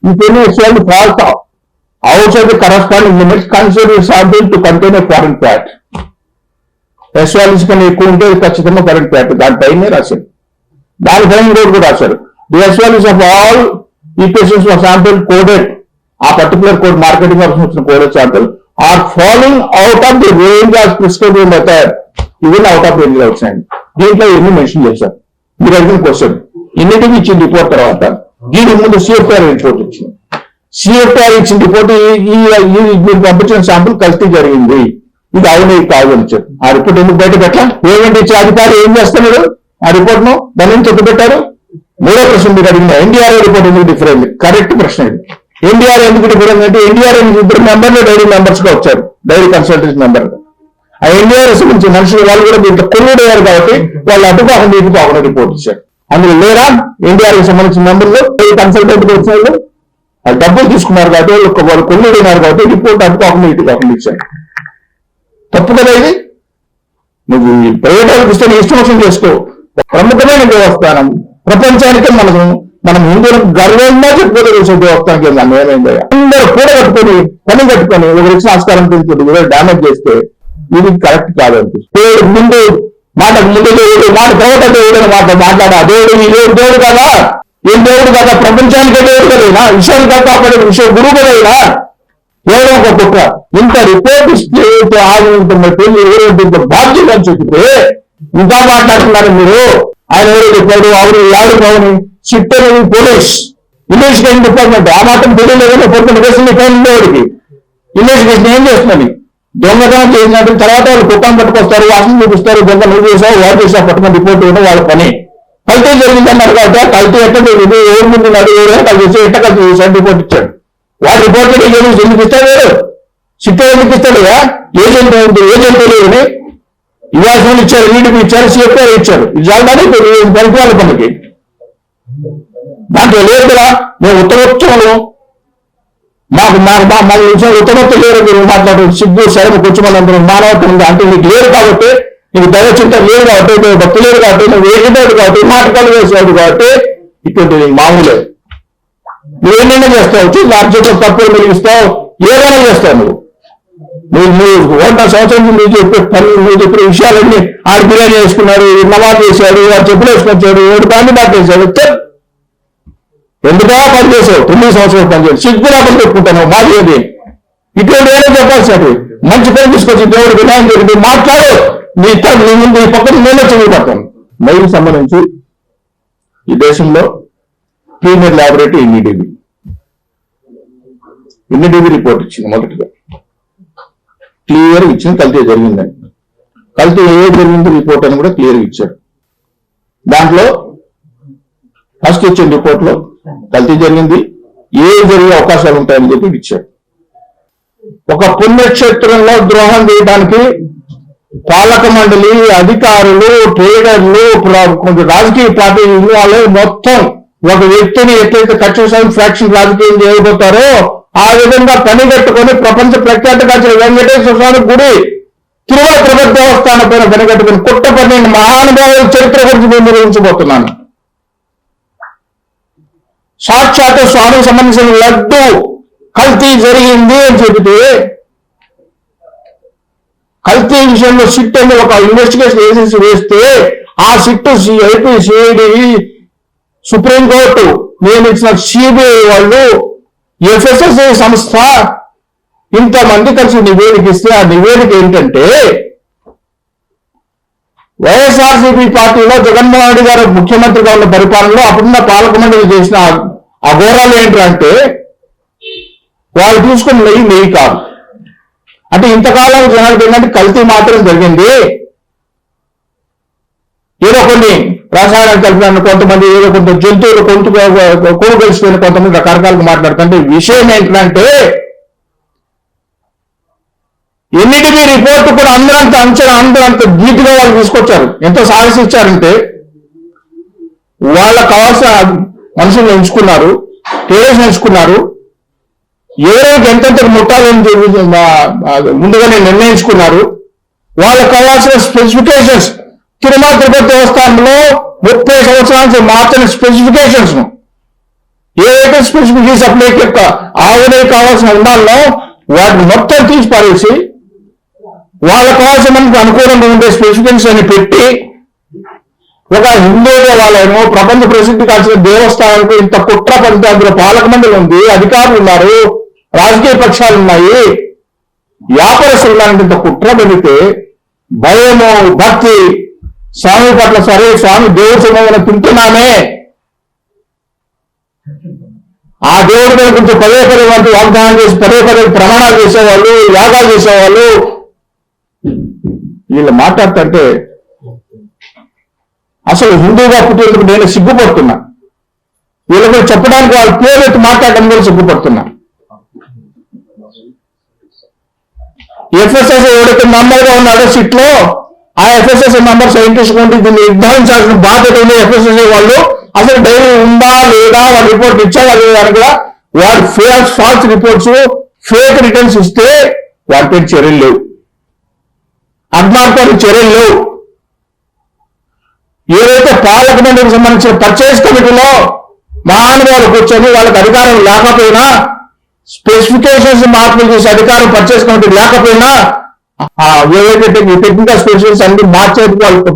if any SOL falls outside the corresponding limits, consider sample to contain a foreign fat. SOLs కన్నా ఎక్కువ ఉంటే ఖచ్చితంగా foreign fat, దానిపైనే రాశారు. దానిపైన కూడా రాశారు. The SOLs of all equations for sample coded, ఆ పర్టికులర్ కోడ్ మార్కెటింగ్ వచ్చిన coded sample are following out of the range of prescribed method, even out of range outside. దీంట్లో ఎన్ని మెన్షన్ చేశారు. మీరు అడిగిన క్వశ్చన్ ఇన్నిటికి ఇచ్చిన రిపోర్ట్ తర్వాత దీని ముందు CFR రిపోర్ట్ ఇచ్చింది. CFR ఇచ్చిన రిపోర్ట్ మీరు పంపించిన శాంపుల్ కల్తీ జరిగింది, ఇది అవును ఇది కాదు అని చెప్పి ఆ రిపోర్ట్ ఎందుకు బయట పెట్టా? పేమెంట్ ఇచ్చే అధికారి ఏం చేస్తున్నారు ఆ రిపోర్ట్ ను? దాని నుంచి చెప్పి పెట్టారు. మూడో ప్రశ్న మీరు అడిగిన NDRA రిపోర్ట్ ఎందుకు డిఫరెంట్? కరెక్ట్ ప్రశ్న ఇది. NDRA ఎందుకు డిఫరెంట్ అంటే NDRA 2 మెంబర్లు డైరీ మెంబర్స్ గా వచ్చారు, డైరీ కన్సల్టెన్సీ మెంబర్. ఆ NDRS నుంచి మనుషులు వాళ్ళు కూడా దీంట్లో కొల్లుడయ్యారు కాబట్టి వాళ్ళు అడ్డుకోకుండా ఇటుకోకుండా రిపోర్ట్ ఇచ్చారు. అందులో లేరా NDRకి సంబంధించిన మెంబర్లు కన్సల్టెంట్ వచ్చారు, వాళ్ళు డబ్బులు తీసుకున్నారు కాబట్టి వాళ్ళు కొల్లుడైనారు కాబట్టి రిపోర్ట్ అడ్డుకోకుండా ఇటుకోకుండా ఇచ్చారు. తప్పు కదా ఇది? నువ్వు ప్రైవేట్ వాళ్ళకి ఇస్తే ఇష్టం చేసుకో. ప్రముఖమైన దేవస్థానం, ప్రపంచానికి మనం హిందువులకు గర్వంగా చెప్పుకోలే దేవస్థానానికి ఏమైంది? అందరూ కూడా కట్టుకొని పని కట్టుకొని ఒక రిక్ష ఆస్కారం తీసుకుంటే డ్యామేజ్ చేస్తే ఇది కరెక్ట్ కాదనిపిస్తుంది. ముందు మాటకు ముందు దేవుడు, మాట తర్వాత దేవుడు మాట్లాడా దేవుడు ఈ దేవుడు కదా, ఏం దేవుడు కదా, ప్రపంచానికే దేవుడు కదైనా, విషయాన్ని కాపాడే విషయం గురువు కదైనా, ఏదో ఒక కుట్ర. ఇంత రిపోర్ట్ ఇస్తే బాధ్యత అని చెప్తే ఇంకా మాట్లాడుతున్నారు మీరు. ఆయన ఎవరు చెప్పాడు? ఎవరు సిట్ అనేది పోలీస్ ఇన్వెస్టిగేషన్ డిపార్ట్మెంట్, ఆ మాత్రం తెలియలేదని పొద్దున్న దేవుడికి ఇన్వెస్టిగేషన్ ఏం చేస్తున్నది? దొంగతనం చేసినట్టు తర్వాత వాళ్ళు కుక్కను పట్టుకొస్తారు, వాసన చూపిస్తారు, దొంగ నువ్వు చేసావు వాడు చేసావు పట్టుకుని రిపోర్ట్ ఇవ్వడం వాళ్ళ పని. కల్తీ జరిగిందన్నారు కాబట్టి కల్తీ ఎట్ట జరిగింది, ఎవరు ముందు ఎవరైనా కలిసి ఎట్ట కల్తీ చేశాడు రిపోర్ట్ ఇచ్చాడు. వాడు రిపోర్ట్ ఎందుకు ఇస్తాడు? సిట్ ఎందుకు ఇస్తాడు? ఏజెంట్ లేదని ఇవాల్సిన ఇచ్చారు, వీటికి ఇచ్చారు, CFR ఇచ్చారు. ఇది చాలని పరిపాలన పనికి దాంట్లో లేదు కదా. మేము ఉత్తమోత్సవంలో మాకు ఉత్తమోత్తం లేరు మీరు మాట్లాడు సిగ్గు శరమ కూర్చోమని మానవత్వం ఉంది అంటే నీకు లేదు కాబట్టి, నీకు దైవ చింత లేదు కాబట్టి, నువ్వు భక్తి లేదు కాబట్టి, నువ్వు వేసేవాడు కాబట్టి, నాటకాలు వేసేవాడు కాబట్టి ఇటువంటి మామూలే. నువ్వేమైనా చేస్తావు, రాజ్యంలో తప్పులు వెలిగిస్తావు, ఏదైనా చేస్తావు. నువ్వు 100 సంవత్సరం నువ్వు చెప్పిన విషయాలన్నీ ఆడ బిర్యానీ వేసుకున్నాడు, నమాజ్ చేశాడు, వాడు చెప్పులు వేసుకొచ్చాడు, 7 బాండి బాటేశాడు. ఎందుకో పని చేసావు, 9 సంవత్సరాలు పని చేయాలి, సిగ్గులా పని పెట్టుకుంటాను మాది. ఇటువంటి ఏదో చెప్పాల్సి మంచి పని తీసుకొచ్చి దేవుడు వినాయకుడు జరిగింది మాట్లాడు. నీ ముందు ఈ పక్కన నేనే చదివిపడతాను. మైకి సంబంధించి ఈ దేశంలో ప్రీమియర్ ల్యాబొరేటరీ ఎన్ఈడిబి రిపోర్ట్ ఇచ్చింది. మొదటిగా క్లియర్ ఇచ్చింది కల్తీ జరిగిందని. కల్తీ ఏ జరిగింది రిపోర్ట్ అని కూడా క్లియర్ ఇచ్చాడు. దాంట్లో ఫస్ట్ ఇచ్చిన రిపోర్ట్ లో కల్తీ జరిగింది, ఏ జరిగే అవకాశాలు ఉంటాయని చెప్పి ఇచ్చాడు. ఒక పుణ్యక్షేత్రంలో ద్రోహం చేయడానికి పాలక మండలి, అధికారులు, ట్రేడర్లు, రాజకీయ పార్టీలు వాళ్ళు మొత్తం ఒక వ్యక్తిని ఎట్లయితే కక్ష ఫ్రాక్షన్ రాజకీయం చేయబోతారో ఆ విధంగా పని కట్టుకొని ప్రపంచ ప్రఖ్యాతగాంచిన వెంకటేశ్వర స్వామి గుడి, తిరుమల తిరుపతి దేవస్థానం పైన పని కట్టుకుని కుట్ట పని మహానుభావుల చరిత్ర గురించి నేను నిర్వహించబోతున్నాను. సాక్షాత్ స్వామికి సంబంధించిన లడ్డు కల్తీ జరిగింది అని చెబితే, కల్తీ విషయంలో సిట్ అని ఒక ఇన్వెస్టిగేషన్ ఏజెన్సీ వేస్తే ఆ సిట్ ఐపీ, సిఐడి, సుప్రీంకోర్టు నియమించిన CBI వాళ్ళు, FSSAI సంస్థ ఇంతమంది కలిసి నివేదిక ఇస్తే ఆ నివేదిక ఏంటంటే వైఎస్ఆర్సీపీ పార్టీలో జగన్మోహన్ రెడ్డి గారు ముఖ్యమంత్రిగా ఉన్న పరిపాలనలో అప్పుడున్న పాలక మండలి చేసిన అఘోరాలు ఏంటంటే వాళ్ళు తీసుకున్న నెయ్యి కాదు. అంటే ఇంతకాలం జనానికి ఏంటంటే కల్తీ మాత్రం జరిగింది, ఏదో కొన్ని రసాయనాలు కలిపిన కొంతమంది, ఏదో కొంత జంతువులు కొను కలిసిపోయిన కొంతమంది రకరకాలుగా మాట్లాడుతుంటే విషయం ఏంటంటే ఎన్నిటికీ రిపోర్ట్ కూడా అందరంత అంచనా అందరంత ధీటుగా వాళ్ళు తీసుకొచ్చారు. ఎంతో సాహసించారంటే వాళ్ళకు కావాల్సిన మనుషులు ఎంచుకున్నారు, టేస్ట్ ఎంచుకున్నారు, ఎవరికి ఎంతెంత ముట్టాలని ముందుగానే నిర్ణయించుకున్నారు. వాళ్ళకు కావాల్సిన స్పెసిఫికేషన్స్ తిరుమల తిరుపతి దేవస్థానంలో 30 సంవత్సరాల నుంచి మార్చిన స్పెసిఫికేషన్స్ ఏదైతే స్పెసిఫిక్ సప్లైకి యొక్క ఆవునే కావాల్సిన ఉండాలో వాటిని మొత్తం తీసి పారేసి వాళ్ళకు కావాల్సిన మనకు అనుకూలంగా ఉండే స్పెసిఫికేషన్స్ అని పెట్టి ఒక హిందూ దేవాలయము ప్రపంచ ప్రసిద్ధి కాల్సిన దేవస్థానాలకు ఇంత కుట్ర పడితే అందులో పాలక మండలి ఉంది, అధికారులు ఉన్నారు, రాజకీయ పక్షాలు ఉన్నాయి, వ్యాపారస్తులు ఉన్నారంటే ఇంత కుట్ర పెడితే భయము భక్తి స్వామి పట్ల సరే స్వామి దేవుడు సొమ్మున తింటున్నామే, ఆ దేవుడి మీద కొంచెం పదే వంటి వాగ్దానం చేసి పదే ప్రమాణాలు చేసేవాళ్ళు, యాగాలు చేసేవాళ్ళు వీళ్ళు మాట్లాడుతుంటే అసలు హిందూగా పుట్టేందుకు నేను సిగ్గుపడుతున్నా. వీళ్ళకి చెప్పడానికి వాళ్ళ పేరెత్తి మాట్లాడడం కూడా సిగ్గుపడుతున్నా. ఎఫ్ఎస్ఎస్ ఎవరైతే మెంబర్ గా ఉన్నాడో సిట్ లో ఆ ఎఫ్ఎస్ఎస్ మెంబర్ సైంటిస్ట్ ఉంటే దీన్ని నిర్ధారించాల్సిన బాధ్యత ఉంది. ఎఫ్ఎస్ఎస్ వాళ్ళు అసలు డైరీ ఉందా లేదా వాళ్ళ రిపోర్ట్ ఇచ్చేవాళ్ళు దానికి కూడా వాడు ఫాల్స్ రిపోర్ట్స్ ఫేక్ రిటర్న్స్ ఇస్తే వాటిపై చర్యలు లేవు, అడ్మార్పాటు చర్యలు లేవు. ఏదైతే పాలక మండలికి సంబంధించిన పర్చేజ్ కమిటీలో మహానుభావులు కూర్చొని వాళ్ళకి అధికారం లేకపోయినా స్పెసిఫికేషన్స్ మార్పులు చేసే అధికారం పర్చేజ్ కమిటీ లేకపోయినా ఏదైతే టెక్నికల్ స్పెసిఫికేషన్స్ అన్ని మార్చేది వాళ్ళు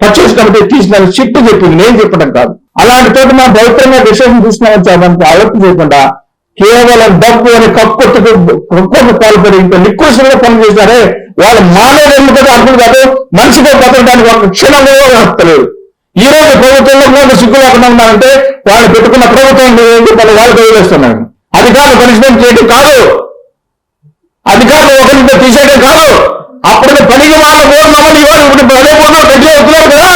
పర్చేజ్ కమిటీ తీసిన చిట్టు చెప్పింది, నేను చెప్పడం కాదు. అలాంటి చోట మనం పవిత్రంగా డిసిషన్ తీసుకున్నామని ఆలోచన చేయకుండా కేవలం డబ్బు అని కక్కుకు పాల్పడి ఇంత నికృష్టంగా పనులు చేశారే వాళ్ళు మానవులు ఎందుకంటే అర్థం కాదు, మనిషిగా బతకడానికి ఒక క్షణంలో వస్తలేదు. ఈ రోజు ప్రభుత్వంలో కూడా సిగ్గు లేకుండా ఉన్నారంటే వాళ్ళు పెట్టుకున్న ప్రభుత్వం వాళ్ళు వదిలేస్తున్నారు. అధికారులు పనిష్మెంట్ చేయడం కాదు, అధికారులు ఒకరితో తీసేయడం కాదు, అప్పుడు పనికి వాళ్ళు మూడు ఇవాళ ఇప్పుడు అదే పోతున్నారు గట్టిగా వస్తున్నారు కదా.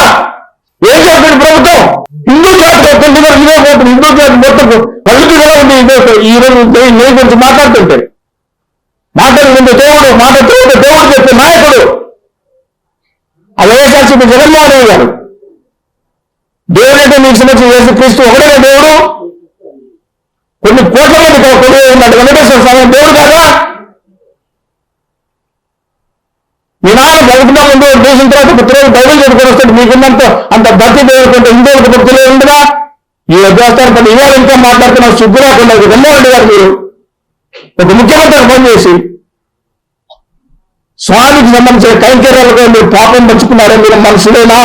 ఏం చేస్తుంది ప్రభుత్వం? హిందూ జాతి పోతుంది, హిందూ జాతి మొత్తం పలుకు కూడా ఉంది. ఈ రోజు నేను గురించి మాట్లాడుతుంటే మాట్లాడుతుంటే దేవుడు దేవుడు చెప్పే నాయకుడు ఆ వైఎస్ఆర్సీపీ జగన్మోహన్ రెడ్డి గారు. దేవుడు అంటే మీకు సంబంధించిన యేసు క్రీస్తు ఒకటే దేవుడు, కొన్ని కోట్ల మంది కొడుకు ఉన్నట్టు వెంకటేశ్వర స్వామి దేవుడు కాదా? మీ నాన్న బతుకున్న ముందు దేశం తర్వాత పుత్రులు బైబిల్ చదువుకొని వస్తే మీకున్నంత అంత భక్తి దేవుడుకుంటే హిందువులకు భక్తులు ఉండదా? ఈ దేవస్థానం పని ఇవాళ ఇంకా మాట్లాడుతున్న సిగ్గు రాకుండా జగన్మోహన్ రెడ్డి గారు మీరు ఒక ముఖ్యమంత్రిని ఫోన్ చేసి స్వామికి సంబంధించిన కైంకర్యాలుగా మీరు పాపం పంచుకున్నారే, మీరు మనుషులేనా?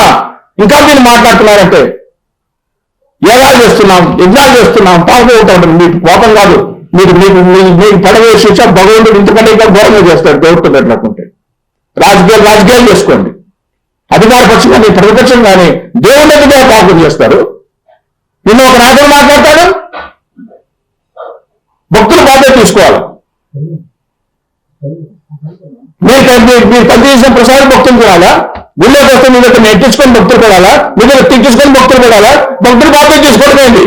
ఇంకా మీరు మాట్లాడుతున్నారంటే యోగాలు చేస్తున్నాం, యజ్ఞాలు చేస్తున్నాం, పాపం అవుతాడు. మీకు కోపం కాదు, మీకు పడవే శిక్ష భగవంతుడు ఇంతకంటే ఇంకా ఘోరంగా చేస్తాడు దేవుడితో పెట్టలేకుంటే. రాజకీయాలు చేసుకోండి, అధికార పక్షం కానీ ప్రతిపక్షం కానీ దేవుడి మీద పాపం చేస్తారు. నిన్న ఒక నాయకుడు మాట్లాడతాడు, భక్తులు బాధ్యత తీసుకోవాలి. మీరు పని చేసిన ప్రసాదం భక్తులు చూడాలా, గుళ్ళోకి వస్తే మీ దగ్గర నెట్టించుకొని భక్తులు పడాలా, మీ దగ్గర తిట్టించుకొని భక్తులు పడాలా, భక్తులు బాధ్యత తీసుకోవడమేంటి?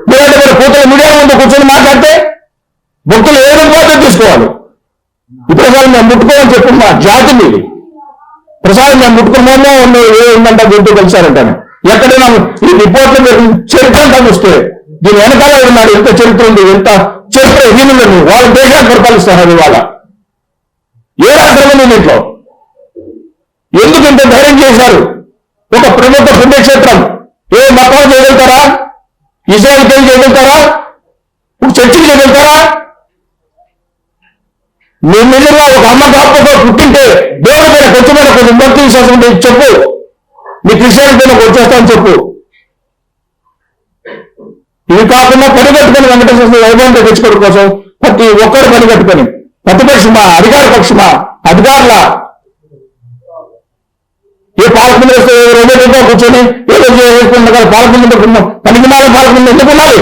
మీరంటే మీరు కూతురు మీడియా ముందు కూర్చొని మాట్లాడితే భక్తులు ఏదో బాధ్యత తీసుకోవాలి. ఈ ప్రసాదం మేము ముట్టుకోమని చెప్పి మా జాతి మీది ప్రసాదం మేము ముట్టుకున్నామో ఉందంటే దీంతో కలిసారంటాను. ఎక్కడైనా ఈ రిపోర్ట్లు మీరు చరిత్ర వస్తే దీని వెనకాల ఉన్నాడు, ఎంత చరిత్ర ఉంది, ఎంత చరిత్ర హీనులను వాళ్ళ దేశాన్ని పరిపాలిస్తారు. అది వాళ్ళ ఏ రాష్ట్రం ఉంది దీంట్లో? ఎందుకు ఇంత ధైర్యం చేశారు? ఒక ప్రముఖ పుణ్యక్షేత్రం ఏ మతం చేయగలుగుతారా? ఇజ్రాయల్కి వెళ్ళి చేయగలుగుతారా? చర్చికి చేయగలుగుతారా? మీరు నిజంగా ఒక అమ్మ కాపుగా పుట్టింటే దేవుడి మీద కొంచెం భక్తి విశ్వాసం ఉంటే చెప్పు, మీ క్రిస్టియానిటీ వచ్చేస్తామని చెప్పు. ఇవి కాకుండా పనిగట్టుకుని వెంకటేశ్వర వైభవంతో తెచ్చుకోవడం కోసం ప్రతి ఒక్కరు పనిగట్టుకొని ప్రతిపక్షమా అధికార పక్షమా అధికారుల ఏ పాలక వస్తే రోజుగా కూర్చొని ఏదో చేసుకుంటున్నా పాలక పనికిమాల పాలక ఎందుకు ఉండాలి?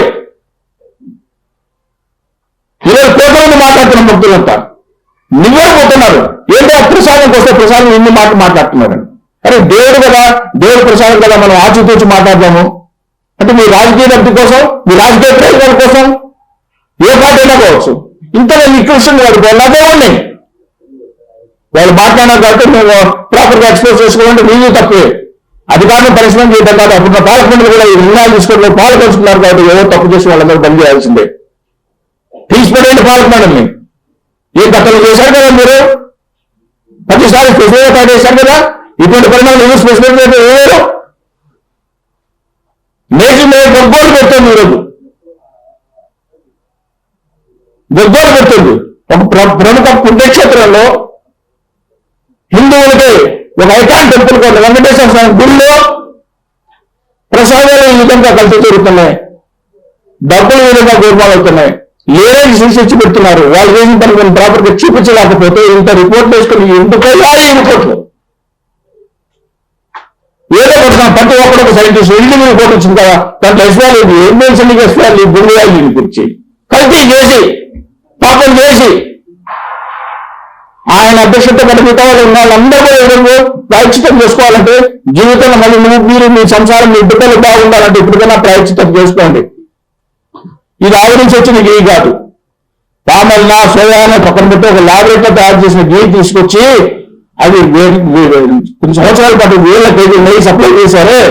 ఈరోజు కోట్ల మంది మాట్లాడుతున్న భక్తులంతా నివ్వెరపోతున్నారు. ఏంటో ప్రసాదంకి వస్తే ప్రసాదం ఎన్ని మాట్లాడుతున్నారు. అరే దేవుడు కదా, దేవుడు ప్రసాదం కదా, మనం ఆచితూచి మాట్లాడదాము అంటే మీ రాజకీయ లబ్ధి కోసం, మీ రాజకీయ ప్రయోజనాల కోసం ఏ పార్టీ అయినా కావచ్చు. ఇంతలో ఈ క్వశ్చన్ వాడికి అలాగే ఉన్నాయి. వాళ్ళు మాట్లాడినారు కాబట్టి మేము ప్రాపర్గా ఎక్స్ప్రెస్ చేసుకోవాలంటే నీళ్ళు తక్కువే. అధికారులను పరిశ్రమ చేయడం కాదు. అప్పుడు పాలకమండలి కూడా ఈ నిర్ణయాలు తీసుకోవడం పాల్పంచుకున్నారు కాబట్టి ఎవరో తప్పు చేసి వాళ్ళందరూ బంద్ చేయాల్సిందే. తీసిపడేయండి పాలకమండలిని. ఏ గతంలో చేశారు కదా మీరు, ప్రతిసారి స్పెషల్ గా చేశారు కదా. ఇటువంటి పరిణామాలు స్పెషల్ వేరు నేషనల్ గొగ్గోలు పెడుతుంది ఈరోజు, గొగ్గోలు పెడుతుంది. ఒక ప్రముఖ పుణ్యక్షేత్రంలో హిందువులకి ఒక ఐకాన్ టెంపుల్ కూడా వెంకటేశ్వర స్వామి గుడిలో ప్రసాదాలు ఈ విధంగా కలిసి జరుగుతున్నాయి, డబ్బులు ఈ విధంగా గోల్మాల్ అవుతున్నాయి, లేరని సూచించి పెడుతున్నారు. వాళ్ళు చేసిన పని మనం ప్రాపర్గా చూపించలేకపోతే ఇంత రిపోర్ట్లు వేసుకుని ఎందుకు ఈ రిపోర్ట్లు ఏదో పడుతున్నాం. ప్రతి ఒక్కరు ఒక సైంటిస్ట్ ఇండియన్ రిపోర్ట్ వచ్చింది కదా, దాంట్లో ఎస్వాళ్ళు ఎమ్మెల్సీ ఎస్వాళ్ళు గుండె వాళ్ళ గురించి కల్తీ చేసి పాపం చేసి ఆయన అధ్యక్షత మిగతా వాళ్ళు ఉన్న వాళ్ళందరూ కూడా ఏదో ప్రాయశ్చితం చేసుకోవాలంటే జీవితంలో మళ్ళీ మీరు మీ సంసారం మీ బిడ్డలు బాగుండాలంటే ఇప్పటికైనా ప్రాయశ్చితం చేసుకోండి. ఇది ఆవిడ నుంచి వచ్చిన గీ కాదు, పామల్నా సోయాన పక్కన పెట్టి ఒక ల్యాబొరేటరీలో తయారు చేసిన గీ తీసుకొచ్చి అది కొన్ని సంవత్సరాల పాటు వేల కేజీలు నెయ్యి సప్లై చేశారే,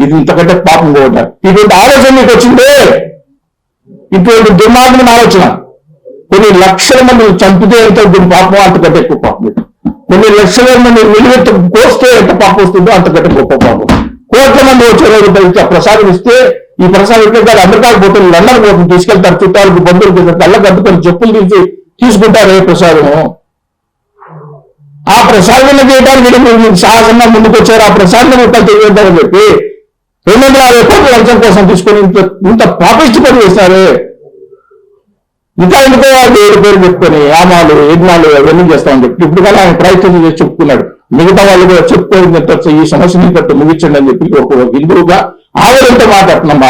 ఇది ఇంతకంటే పాపం పోతారు. ఇటువంటి ఆలోచన మీకు వచ్చిందే, ఇటువంటి దుర్మార్గమైన ఆలోచన. కొన్ని లక్షల మంది చంపితే ఎంత పాపం, అంతకంటే ఎక్కువ పాపం. కొన్ని లక్షల మంది నిలువెత్తు కోస్తే ఎంత పాపం వస్తుందో అంతకంటే గొప్ప పాపం. కోట్ల మంది వచ్చే రోజు ప్రసాదం ఇస్తే ఈ ప్రసాదం ఇట్లా అమెరికాకు పోతుంది, లండన్ పోతుంది, తీసుకెళ్తారు చుట్టాలకు బంధువులు కళ్ళకు అద్దుకొని చెప్పులు తీసి తీసుకుంటారు ఏ ప్రసాదము. ఆ ప్రసాదం చేయడానికి మీరు సాహసంగా ముందుకు వచ్చారు, ఆ ప్రసాదం రూపాయలు తెలియద్దామని చెప్పి 250 కోట్ల లంచం కోసం తీసుకొని ఇంత పాపిష్టి పని చేస్తారు. ఇంకా ఎందుకో దేవుడి పేరు చెప్పుకొని ఆమాలు యజ్ఞాలు అవన్నీ చేస్తామని చెప్పి ఇప్పుడు కానీ ఆయన ప్రయత్నం చేసి చెప్పుకున్నాడు. మిగతా వాళ్ళు కూడా చెప్పుకోవడం ఈ సమస్యని ముగించండి అని చెప్పి ఒక హిందువుగా ఆవేదనతో మాట్లాడుతున్నాం.